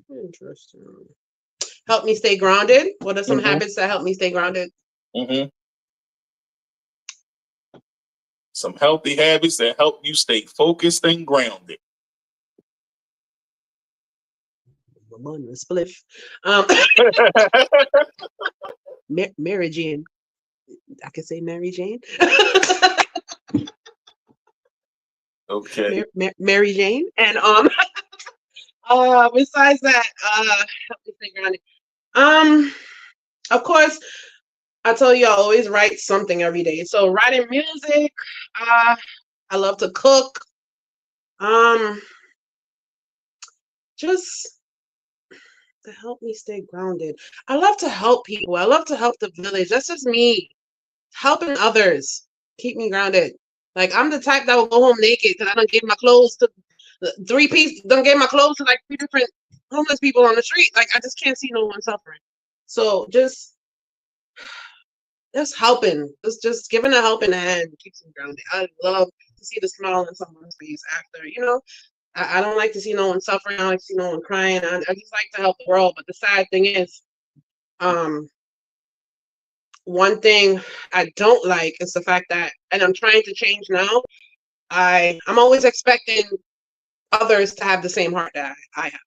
Interesting. Help me stay grounded. What are some habits that help me stay grounded? Mm-hmm. Some healthy habits that help you stay focused and grounded. One was spliff. Mary Jane. I can say Mary Jane. Okay. Mary Jane. And besides that, help me stay grounded. Of course, I tell you I always write something every day. So writing music, I love to cook. Just to help me stay grounded. I love to help people. I love to help the village. That's just me. Helping others keep me grounded. Like I'm the type that will go home naked because I don't give my clothes to don't give my clothes to like 3 different homeless people on the street. Like I just can't see no one suffering. So just helping. Just giving a helping hand keeps me grounded. I love to see the smile on someone's face after, I don't like to see no one suffering. I don't like to see no one crying. I just like to help the world. But the sad thing is, one thing I don't like is the fact that, and I'm trying to change now, I'm always expecting others to have the same heart that I have.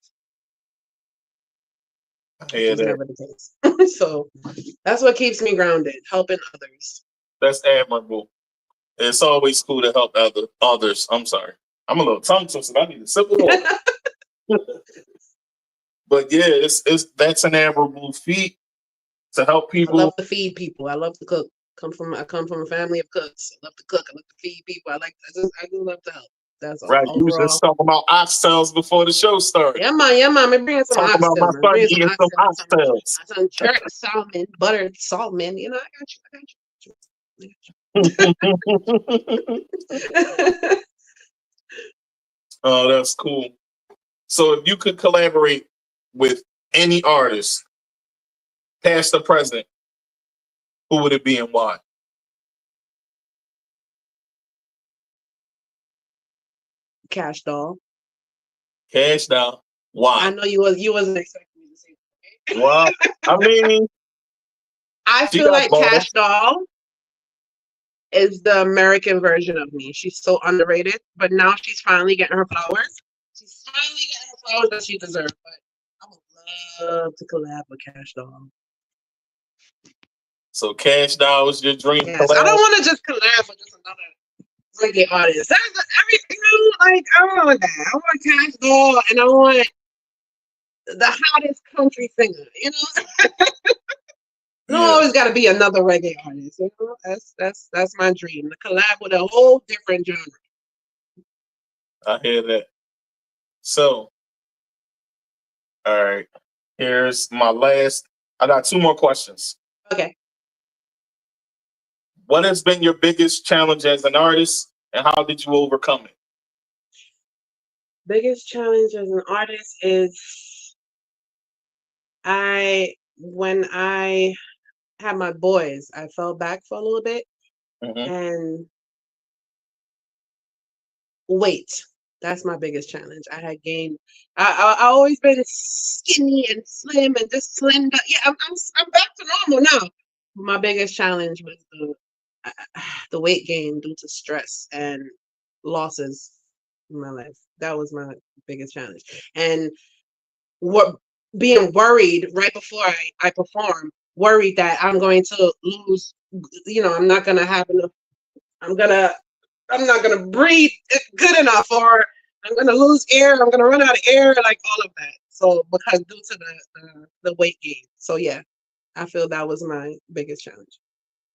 Yeah, Which is never the case. So that's what keeps me grounded, helping others. That's admirable. It's always cool to help others. I'm sorry. I'm a little tongue twisted. I need a sip of water. But yeah, that's an admirable feat to help people. I love to feed people. I love to cook. I come from a family of cooks. I love to cook. I love to feed people. I just love to help. That's all. Right. You was just talking about oxtails before the show started. Yeah, man. I'm bringing some talking oxtails. About my son eating some oxtails. Some jerk salmon, buttered salmon. I got you. Oh, that's cool. So if you could collaborate with any artist, past or present, who would it be and why? Cash Doll. Cash Doll. Why? I know you wasn't expecting me to say that. Well, I mean, I feel like Cash Doll is the American version of me. She's so underrated, but now she's finally getting her flowers. She's finally getting her flowers that she deserves. But I would love to collab with Cash Doll. So Cash Doll was your dream Yes, collab? I don't want to just collab with just another reggae artist. That's I don't want that. I want Cash Doll, and I want the hottest country singer. You don't always got to be another reggae artist. That's my dream. To collab with a whole different genre. I hear that. So, all right. Here's my last. I got 2 more questions. Okay. What has been your biggest challenge as an artist, and how did you overcome it? Biggest challenge as an artist is when I had my boys, I fell back for a little bit, and weight. That's my biggest challenge. I had gained. I always been skinny and slim and just slender. Yeah, I'm back to normal now. My biggest challenge was the weight gain due to stress and losses in my life. That was my biggest challenge. And being worried right before I perform, worried that I'm going to lose. I'm not gonna have enough. I'm not gonna breathe good enough, or I'm gonna lose air. I'm gonna run out of air, like all of that. So because due to the weight gain. So yeah, I feel that was my biggest challenge.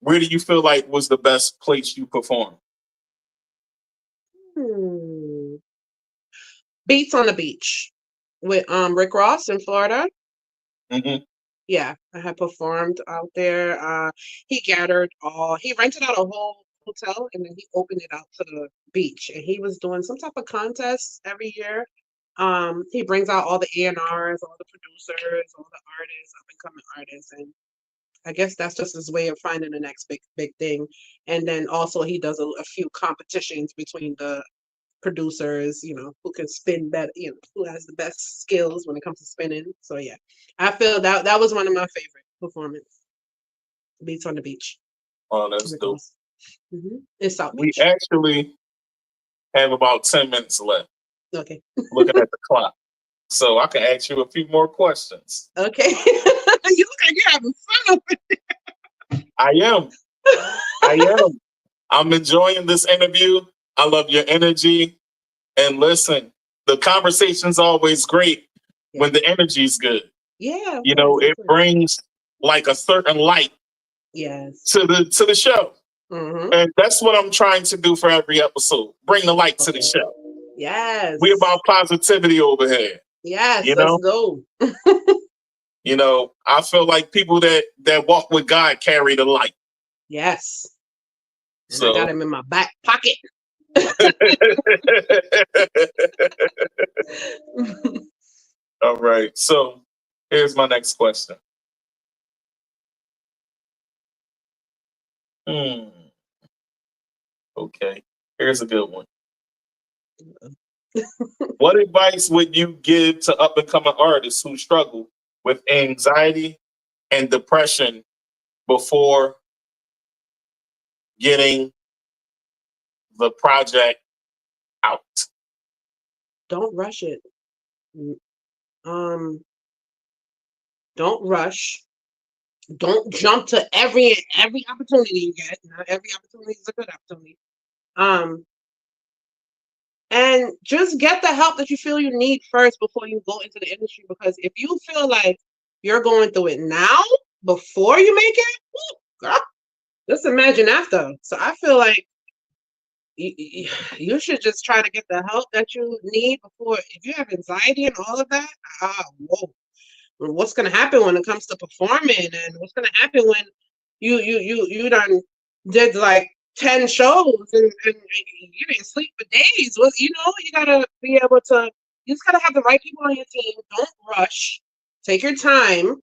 Where do you feel like was the best place you performed? Beats on the Beach with Rick Ross in Florida. Yeah, I had performed out there. He rented out a whole hotel, and then he opened it out to the beach, and he was doing some type of contest every year. He brings out all the A&Rs, all the producers, all the artists, up and coming artists, and I guess that's just his way of finding the next big thing. And then also he does a few competitions between the producers, who can spin better, who has the best skills when it comes to spinning. So yeah, I feel that was one of my favorite performances. Beats on the Beach. Oh, that's dope. It's South We Beach. actually have about 10 minutes left. Okay. Looking at the clock. So I can ask you a few more questions. Okay. You look like you're having fun over there. I am. I'm enjoying this interview. I love your energy. And listen, the conversation's always great when the energy's good. Yeah. You know, it brings like a certain light to the show. And that's what I'm trying to do for every episode. Bring the light to the show. Yes. We about positivity over here. Yes, You know? let's go. You know, I feel like people that walk with God carry the light. Yes. And So I got him in my back pocket. All right. So here's my next question. Okay. Here's a good one. What advice would you give to up and coming artists who struggle with anxiety and depression before getting the project out? Don't rush it. Don't rush. Don't jump to every opportunity you get. Not every opportunity is a good opportunity. And just get the help that you feel you need first before you go into the industry. Because if you feel like you're going through it now before you make it, girl, just imagine after. So I feel like you should just try to get the help that you need before. If you have anxiety and all of that, whoa. What's gonna happen when it comes to performing, and what's gonna happen when you done did like 10 shows and you didn't sleep for days? Well, you gotta be able to. You just gotta have the right people on your team. Don't rush. Take your time.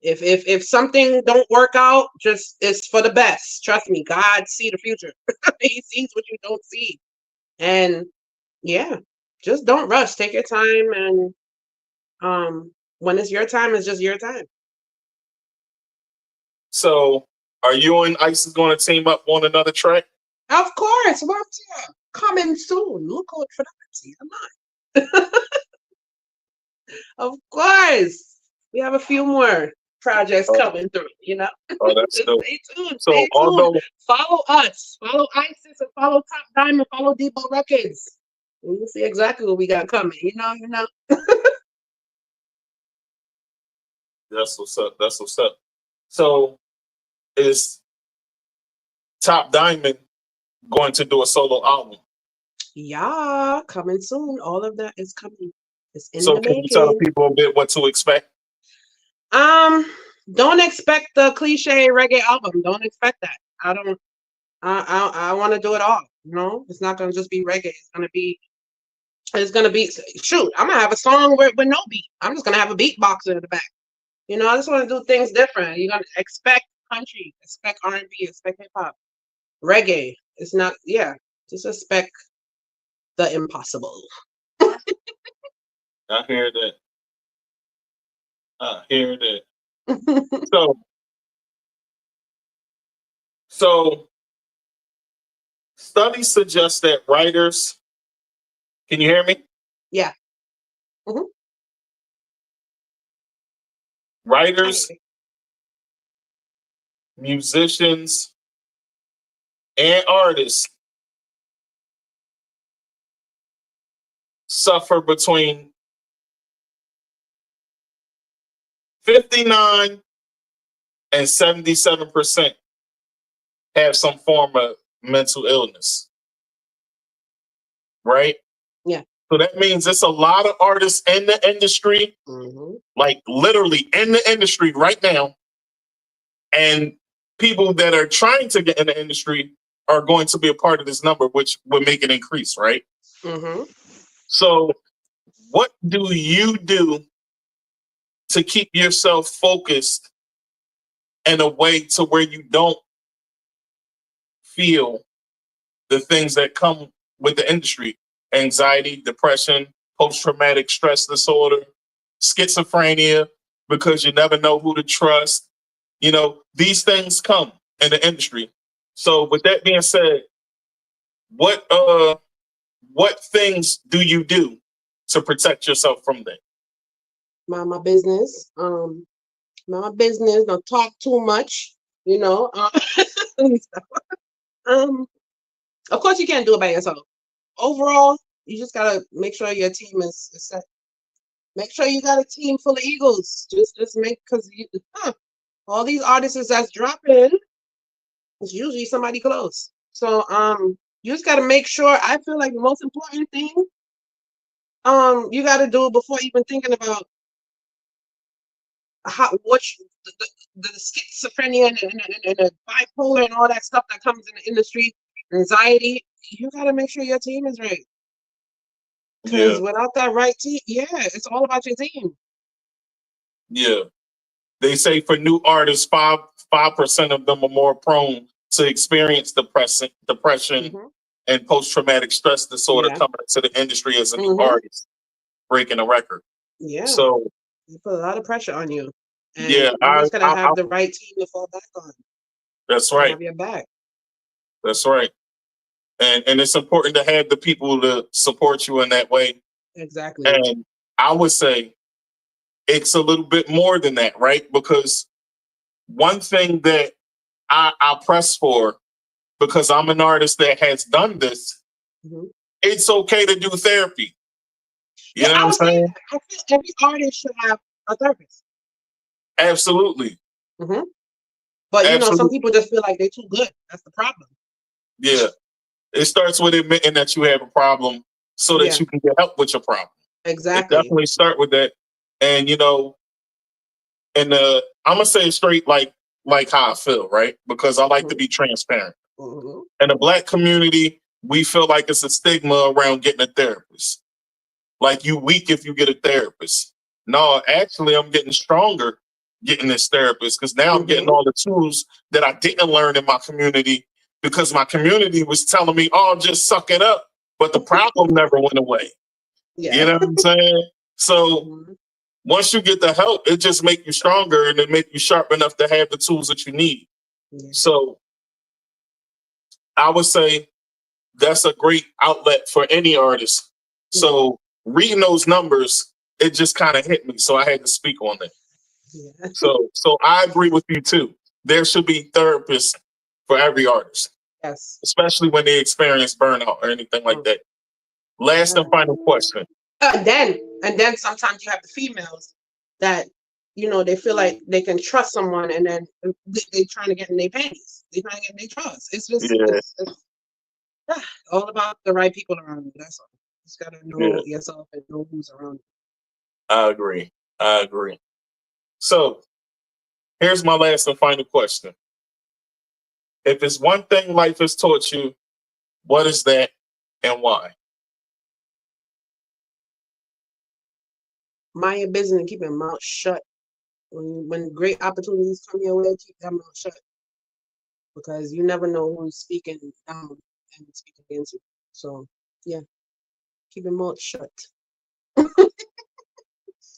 If something don't work out, just it's for the best. Trust me, God see the future. He sees what you don't see, and yeah, just don't rush. Take your time, and when it's your time, it's just your time. So are you and Isis going to team up on another track? Of course. What's coming soon? Look out for that. Of course. We have a few more projects coming through, Oh, that's Just dope. stay tuned. So Stay tuned. although Follow us. Follow Isis and follow Top Diamond. Follow D.I.V.A Records. And you'll see exactly what we got coming. You know. That's what's up. That's what's up. So is Top Diamond going to do a solo album? Yeah, coming soon. All of that is coming. It's in So the can you tell the making. people a bit what to expect? Don't expect the cliche reggae album. Don't expect that. I want to do it all. It's not gonna just be reggae. It's gonna be shoot. I'm gonna have a song with no beat. I'm just gonna have a beatboxer in the back. I just want to do things different. You're gonna expect country, expect R&B, expect hip hop, reggae. It's not. Yeah, just expect the impossible. I hear that. So studies suggest that writers. Can you hear me? Yeah. Writers, musicians, and artists suffer between 59 and 77% have some form of mental illness. Right? Yeah. So that means it's a lot of artists in the industry, like literally in the industry right now. And people that are trying to get in the industry are going to be a part of this number, which will make it increase, right? So what do you do to keep yourself focused in a way to where you don't feel the things that come with the industry? Anxiety, depression, post-traumatic stress disorder, schizophrenia, because you never know who to trust. These things come in the industry. So with that being said, what things do you do to protect yourself from that? Mind my business. Mind my business. Don't talk too much. You know. Of course, you can't do it by yourself. Overall, you just gotta make sure your team is set. Make sure you got a team full of eagles. Just make, because all these artists that's dropping, it's usually somebody close. So you just gotta make sure. I feel like the most important thing you gotta do before even thinking about the schizophrenia and the bipolar and all that stuff that comes in the industry, anxiety. You gotta make sure your team is right. Because without that right team, it's all about your team. Yeah. They say for new artists, 5% of them are more prone to experience depression and post-traumatic stress disorder coming into the industry as a new artist, breaking a record. Yeah. So they put a lot of pressure on you. And you just gotta have the right team to fall back on. That's right. Have your back. That's right. And it's important to have the people to support you in that way. Exactly. And I would say it's a little bit more than that, right? Because one thing that I press for, because I'm an artist that has done this, it's okay to do therapy. You know what I'm saying? I feel every artist should have a therapist. Absolutely. But you know, some people just feel like they're too good. That's the problem. Yeah. It starts with admitting that you have a problem so that you can get help with your problem. Exactly. It definitely start with that. And you know, and I'm gonna say it straight like how I feel, right? Because I like to be transparent. In the Black community, we feel like it's a stigma around getting a therapist. Like you weak if you get a therapist. No, actually, I'm getting stronger getting this therapist because now I'm getting all the tools that I didn't learn in my community because my community was telling me, "Oh, just suck it up," but the problem never went away. You know what I'm saying? So once you get the help, it just make you stronger and it make you sharp enough to have the tools that you need. So I would say that's a great outlet for any artist. So reading those numbers, it just kind of hit me. So I had to speak on that. So I agree with you too. There should be therapists for every artist. Yes. Especially when they experience burnout or anything like that. Last and final question. And then sometimes you have the females that, you know, they feel like they can trust someone and then they're trying to get in their panties. They're trying to get in their drawers. It's just it's all about the right people around you. That's all. You just gotta know yourself and know who's around you. I agree. So here's my last and final question. If it's one thing life has taught you, what is that and why? Mind your business and keep your mouth shut. When great opportunities come your way, keep that mouth shut. Because you never know who's speaking down and speaking against you. So yeah, keep your mouth shut.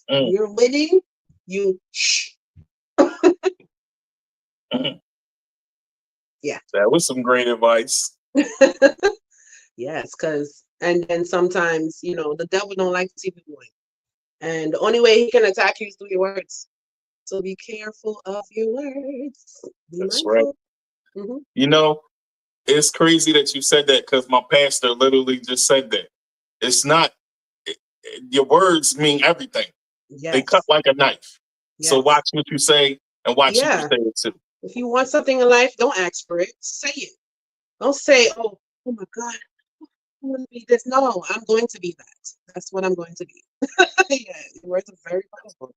You're winning, you shh. Yeah. That was some great advice. Yes, and then sometimes, you know, the devil don't like to see people win. And the only way he can attack you is through your words. So be careful of your words. That's right. You know, it's crazy that you said that because my pastor literally just said that. It's not, your words mean everything. Yes. They cut like a knife. Yes. So watch what you say and watch what you say it too. If you want something in life, don't ask for it. Say it. Don't say, oh my God, I'm going to be this. No, I'm going to be that. That's what I'm going to be. Yeah, your words are very powerful.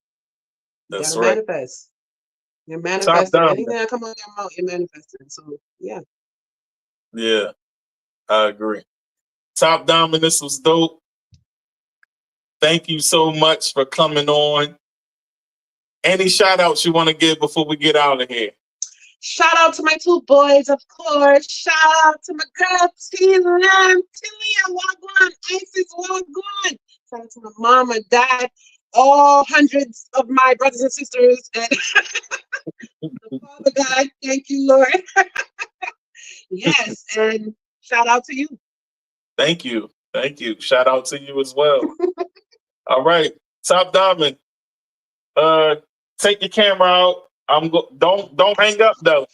You gotta manifest. You're manifesting. Anything that comes out of your mouth, you're manifesting. So yeah. Yeah, I agree. Top Diamond, this was dope. Thank you so much for coming on. Any shout outs you want to give before we get out of here? Shout out to my two boys, of course. Shout out to my girl, Tilia, Wagwan, Isis, Wagwan. Shout out to my mom and dad, all hundreds of my brothers and sisters, and the Father God. Thank you, Lord. Yes, and shout out to you. Thank you. Thank you. Shout out to you as well. All right. Top Diamond. Take your camera out. Don't hang up though.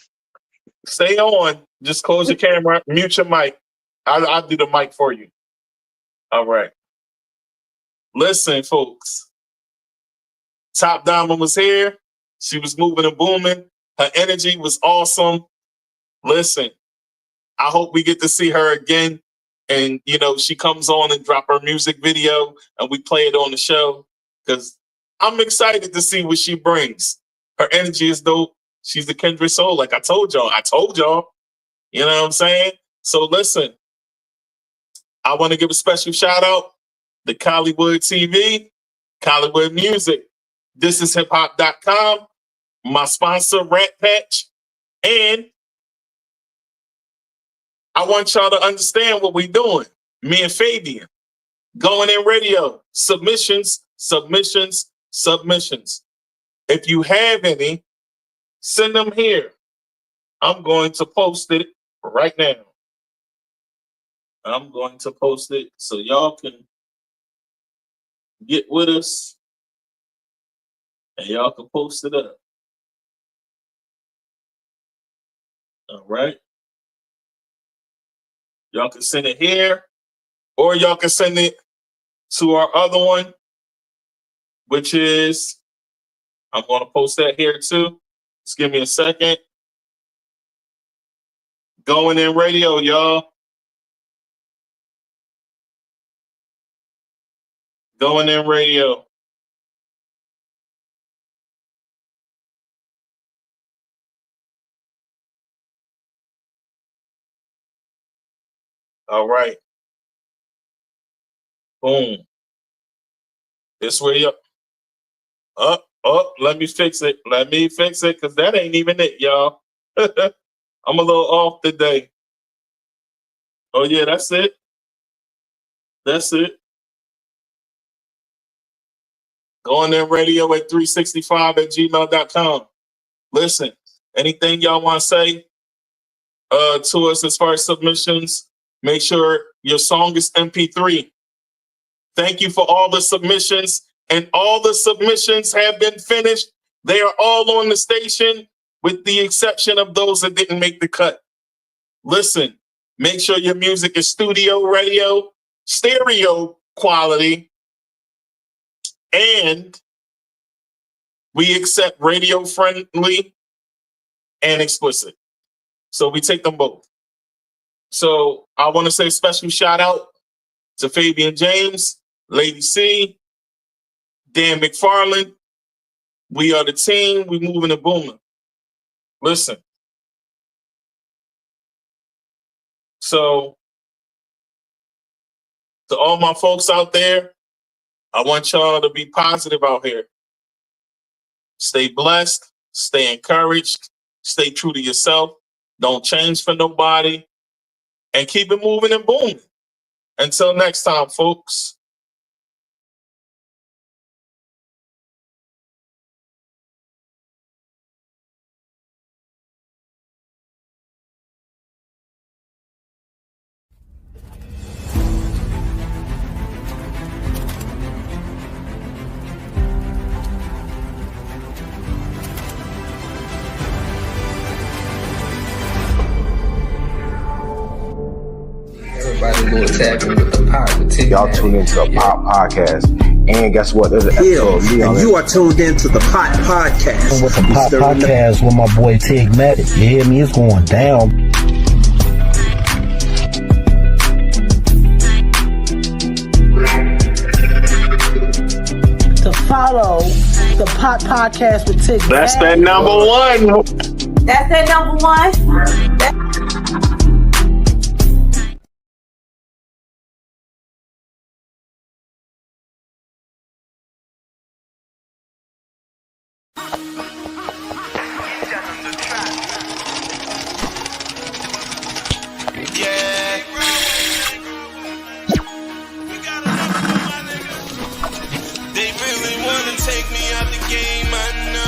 Stay on. Just close your camera. Mute your mic. I'll do the mic for you. All right. Listen, folks. Top Diamond was here. She was moving and booming. Her energy was awesome. Listen, I hope we get to see her again. And, you know, she comes on and drop her music video and we play it on the show because I'm excited to see what she brings. Her energy is dope. She's the kindred soul. Like I told y'all. You know what I'm saying? So listen, I want to give a special shout out to Collywood TV, Collywood Music. This is hiphop.com, my sponsor, Rat Patch. And I want y'all to understand what we're doing. Me and Fabian, going in radio, submissions. If you have any, send them here. I'm going to post it right now. I'm going to post it so y'all can get with us and y'all can post it up. All right. Y'all can send it here or y'all can send it to our other one, which is, I'm going to post that here too. Just give me a second. Going in radio, y'all. Going in radio. All right. Boom. This way up. Up. Let me fix it. Because that ain't even it, y'all. I'm a little off today. Oh, yeah, that's it. Going in radio at 365@gmail.com. Listen, anything y'all want to say to us as far as submissions, make sure your song is MP3. Thank you for all the submissions, and all the submissions have been finished. They are all on the station with the exception of those that didn't make the cut. Listen, make sure your music is studio, radio, stereo quality, and we accept radio friendly and explicit. So we take them both. So I want to say a special shout out to Fabian James, Lady C, Dan McFarland. We are the team. We moving and booming. Listen. So to all my folks out there, I want y'all to be positive out here. Stay blessed, stay encouraged, stay true to yourself. Don't change for nobody, and keep it moving and booming. Until next time, folks. Everybody go tapping with the pot. Y'all tune into the Pop Podcast. And guess what? There's an episode of me on and it. you are tuned into the Pot Podcast. With the Pop Podcast with my boy Tigmatic. You hear me? It's going down. To follow the Pot Podcast with Tigmatic. That's that number one. That's that number one. They really wanna take me out the game, I know.